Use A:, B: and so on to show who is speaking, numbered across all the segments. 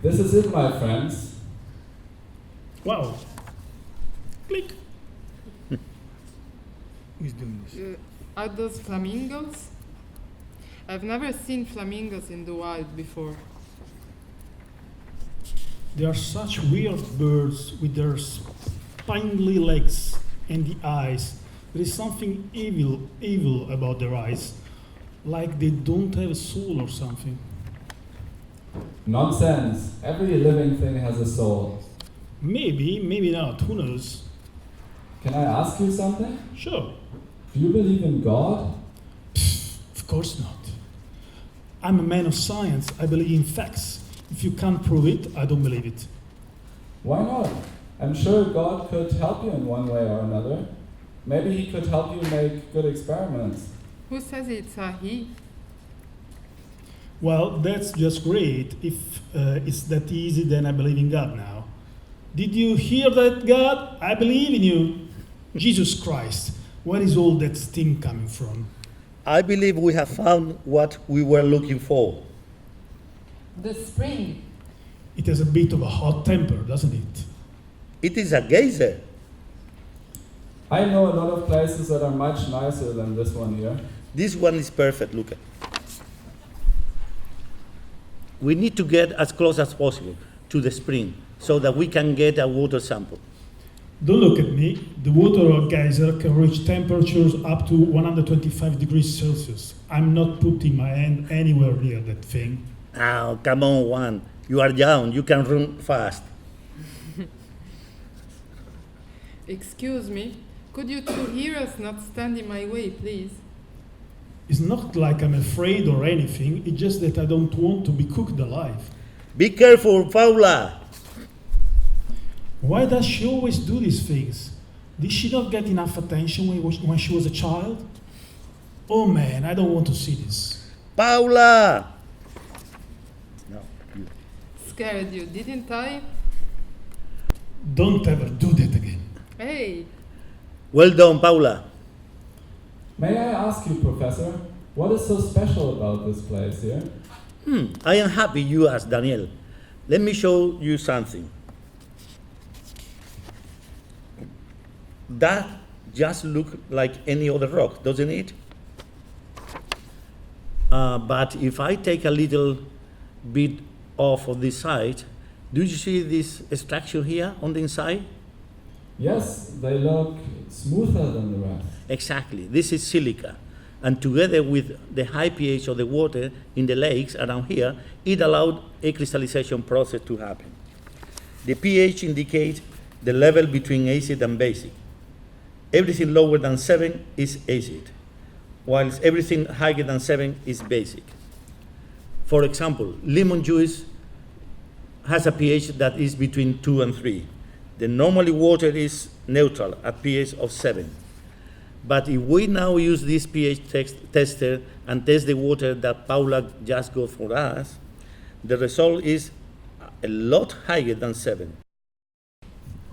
A: This is it, my friends.
B: Wow. Click. Who's doing this?
C: Are those flamingos? I've never seen flamingos in the wild before.
B: They are such weird birds with their spindly legs and the eyes. There is something evil about their eyes, like they don't have a soul or something.
A: Nonsense. Every living thing has a soul.
B: Maybe, maybe not. Who knows?
A: Can I ask you something?
B: Sure.
A: Do you believe in God?
B: Of course not. I'm a man of science. I believe in facts. If you can't prove it, I don't believe it.
A: Why not? I'm sure God could help you in one way or another. Maybe he could help you make good experiments.
C: Who says it's a he?
B: Well, that's just great. If it's that easy, then I believe in God now. Did you hear that, God? I believe in you. Jesus Christ, where is all that steam coming from?
D: I believe we have found what we were looking for.
C: The spring.
B: It has a bit of a hot temper, doesn't it?
D: It is a geyser.
A: I know a lot of places that are much nicer than this one here.
D: This one is perfect, Lukat. We need to get as close as possible to the spring so that we can get a water sample.
B: Don't look at me. The water or geyser can reach temperatures up to 125 degrees Celsius. I'm not putting my hand anywhere near that thing.
D: Oh, come on, Juan. You are young. You can run fast.
C: Excuse me. Could you two heroes not stand in my way, please?
B: It's not like I'm afraid or anything. It's just that I don't want to be cooked alive.
D: Be careful, Paula.
B: Why does she always do these things? Did she not get enough attention when she was a child? Oh man, I don't want to see this.
D: Paula! No, you.
C: Scared you, didn't I?
B: Don't ever do that again.
C: Hey,
D: Well done, Paula.
A: May I ask you, Professor, what is so special about this place here?
D: I am happy you asked, Daniel. Let me show you something. That just looks like any other rock, doesn't it? But if I take a little bit off of this side, do you see this structure here on the inside?
A: Yes, they look smoother than the rest.
D: Exactly. This is silica. And together with the high pH of the water in the lakes around here, it allowed a crystallization process to happen. The pH indicates the level between acid and basic. Everything lower than 7 is acid, whilst everything higher than 7 is basic. For example, lemon juice has a pH that is between 2 and 3. The normally water is neutral at pH of 7. But if we now use this pH tester and test the water that Paula just got for us, the result is a lot higher than 7.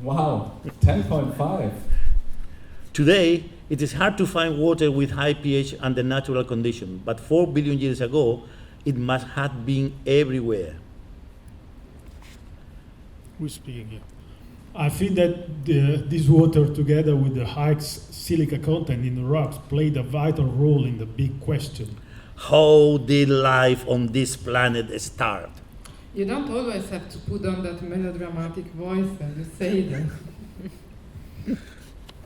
A: Wow, 10.5.
D: Today, it is hard to find water with high pH under natural conditions, but 4 billion years ago, it must have been everywhere.
B: Who's speaking here? I think that this water, together with the high silica content in the rocks, played a vital role in the big question.
D: How did life on this planet start?
C: you don't always have to put on that melodramatic voice when you say that.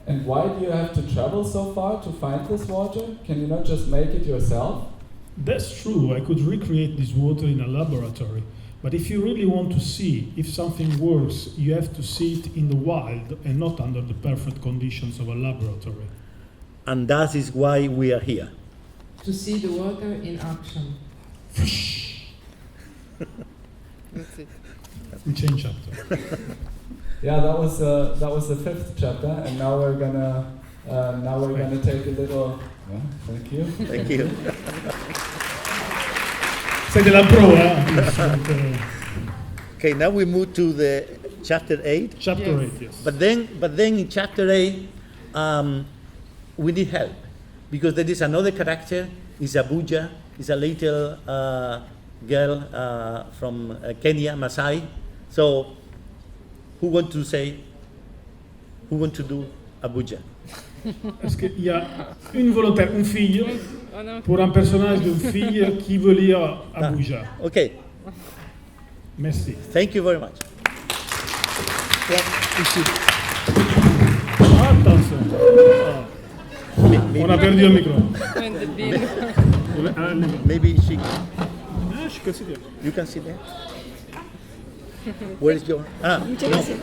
A: And why do you have to travel so far to find this water? Can you not just make it yourself?
B: That's true. I could recreate this water in a laboratory. But if you really want to see if something works, you have to see it in the wild and not under the perfect conditions of a laboratory.
D: And that is why we are here.
E: To see the water in action.
C: That's it.
B: We change chapter.
A: Yeah, that was the fifth chapter, and now we're gonna take a little. Yeah, thank you.
D: Thank you.
B: Sei della prova.
D: Okay, now we move to the chapter 8.
B: Chapter
C: Yes.
B: 8, yes.
D: But then in chapter 8, we need help because there is another character. Is Abuja. Is a little girl from Kenya, Masai. So, who want to do Abuja?
B: Est-ce qu'il y a une volontaire, une fille,
C: Oh no.
B: pour un personnage d'une fille qui veut lire Abuja?
D: Okay,
B: Merci.
D: thank you very much.
B: Ici. Attention. Ah, on a perdu un micro.
C: When the bin.
D: Maybe she,
B: Ah, je can see that.
D: you can sit there. Where is your?
F: Muchas
D: No.
F: gracias.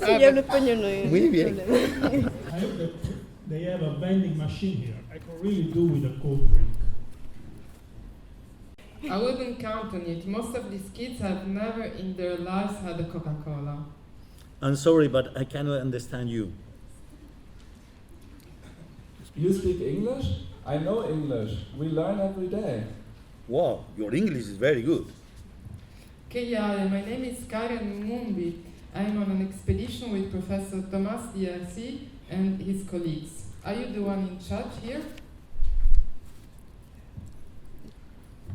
F: Sí, yo hablo español, no hay
D: Muy bien.
F: problema.
B: I hope that they have a vending machine here. I can really do with a cold drink.
C: I wouldn't count on it. Most of these kids have never in their lives had a Coca-Cola.
D: I'm sorry, but I cannot understand you.
A: You speak English? I know English. We learn every day.
D: Wow, your English is very good.
C: Kaya, my name is Karen Mumbi. I'm on an expedition with Professor Thomas DRC and his colleagues. Are you the one in charge here?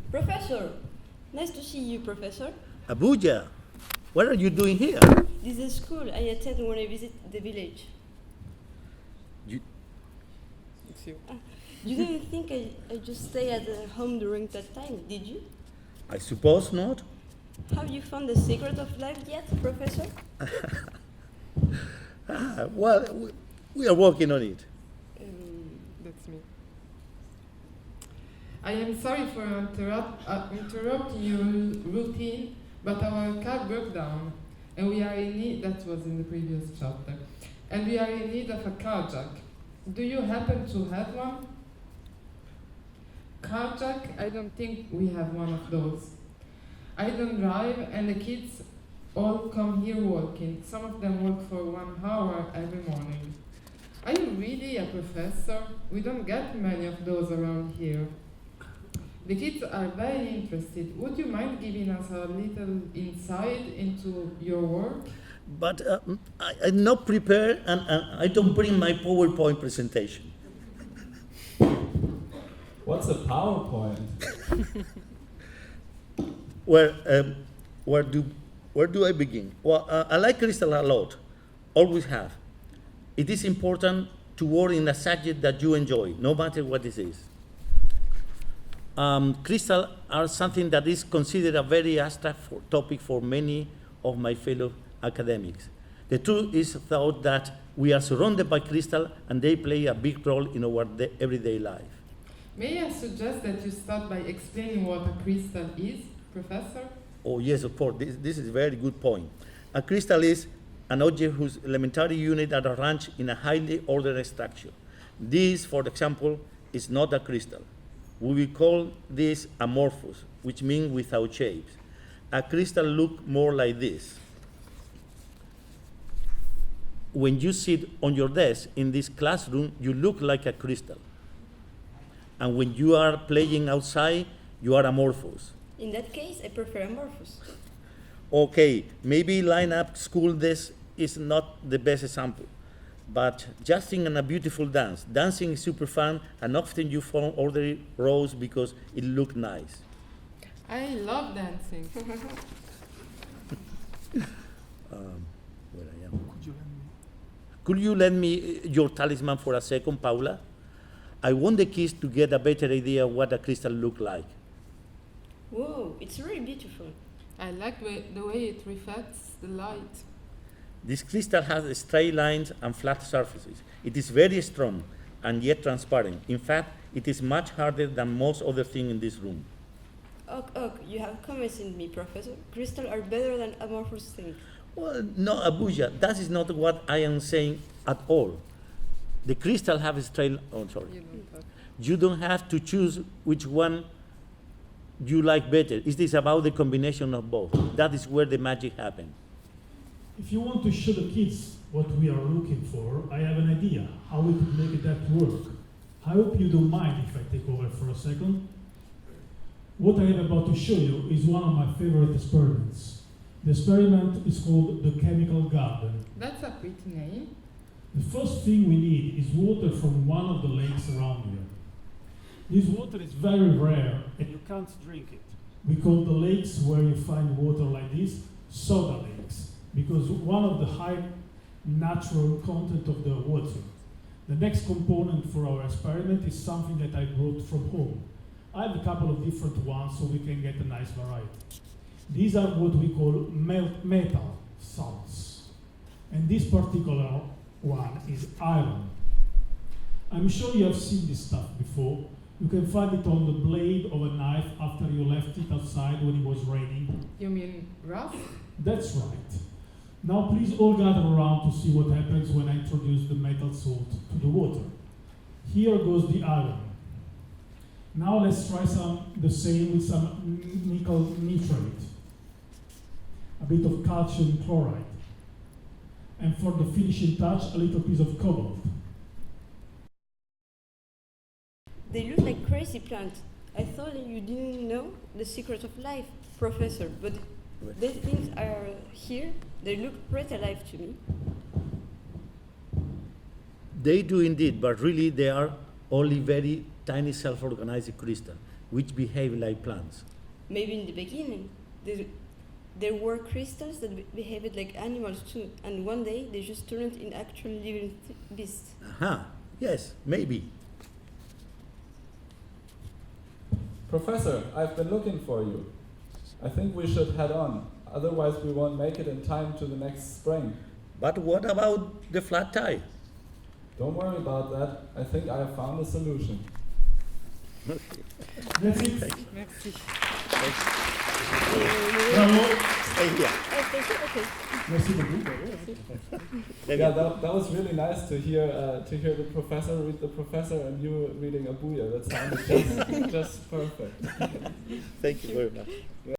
F: Professor, nice to see you, Professor.
D: Abuja, what are you doing here?
F: This is school I attend when I visit the village.
C: It's you.
F: You didn't think I just stay at home during that time, did you?
D: I suppose not.
F: Have you found the secret of life yet, Professor?
D: Well, we are working on it.
C: That's me. I am sorry for interrupting your routine, but our car broke down, and we are in need. That was in the previous chapter, and we are in need of a car jack. Do you happen to have one? Car jack? I don't think we have one of those. I don't drive, and the kids all come here walking. Some of them walk for 1 hour every morning. Are you really a professor? We don't get many of those around here. The kids are very interested. Would you mind giving us a little insight into your work?
D: But I'm not prepared, and I don't bring my PowerPoint presentation.
A: What's a PowerPoint?
D: Where do I begin? Well, I like crystal a lot, always have. It is important to work in a subject that you enjoy, no matter what this is. Crystal are something that is considered a very abstract topic for many of my fellow academics. The truth is thought that we are surrounded by crystal and they play a big role in our everyday life.
C: May I suggest that you start by explaining what a crystal is, Professor?
D: Oh yes, of course, this is a very good point. A crystal is an object whose elementary units are arranged in a highly ordered structure. This, for example, is not a crystal. We will call this amorphous, which means without shapes. A crystal looks more like this. When you sit on your desk in this classroom, you look like a crystal. And when you are playing outside, you are amorphous.
F: In that case, I prefer amorphous.
D: Okay, maybe line-up school desk is not the best example, but just think on a beautiful dance. Dancing is super fun, and often you form orderly rows because it looks nice.
C: I love dancing.
D: Where I am. Could you lend me your talisman for a second, Paula? I want the kids to get a better idea of what a crystal looks like.
F: Whoa, it's really beautiful.
C: I like the way it reflects the light.
D: This crystal has straight lines and flat surfaces. It is very strong and yet transparent. In fact, it is much harder than most other things in this room.
F: You have convinced me, Professor. Crystals are better than amorphous things.
D: Well, no, Abuja, that is not what I am saying at all. The crystal have a straight, You don't have to choose which one you like better. It is about the combination of both. That is where the magic happens.
B: If you want to show the kids what we are looking for, I have an idea how we could make that work. I hope you don't mind if I take over for a second. What I am about to show you is one of my favorite experiments. The experiment is called the chemical garden.
C: That's a pretty name.
B: The first thing we need is water from one of the lakes around here. This water is very rare and you can't drink it. We call the lakes where you find water like this soda lakes, because one of the high natural content of the water. The next component for our experiment is something that I brought from home. I have a couple of different ones so we can get a nice variety. These are what we call metal salts. And this particular one is iron. I'm sure you have seen this stuff before. You can find it on the blade of a knife after you left it outside when it was raining.
C: You mean rough?
B: That's right. Now please all gather around to see what happens when I introduce the metal salt to the water. Here goes the iron. Now let's try the same with some nickel nitrate, a bit of calcium chloride, and for the finishing touch, a little piece of cobalt.
F: They look like crazy plants. I thought you didn't know the secret of life, Professor, but these things are here. They look pretty alive to me.
D: They do indeed, but really they are only very tiny self-organized crystals, which behave like plants.
F: Maybe in the beginning, there were crystals that behaved like animals too, and one day they just turned in actual living beasts.
D: Aha, yes, maybe.
A: Professor, I've been looking for you. I think we should head on, otherwise we won't make it in time to the next spring.
D: But what about the flat tire?
A: Don't worry about that. I think I have found a solution.
B: That's it.
C: Merci.
B: Bravo.
D: Stay here.
F: Oh, thank you. Okay.
B: Merci beaucoup.
A: Yeah, that was really nice to hear the professor read the professor and you reading a booyah. That sounded just perfect.
D: Thank you very much.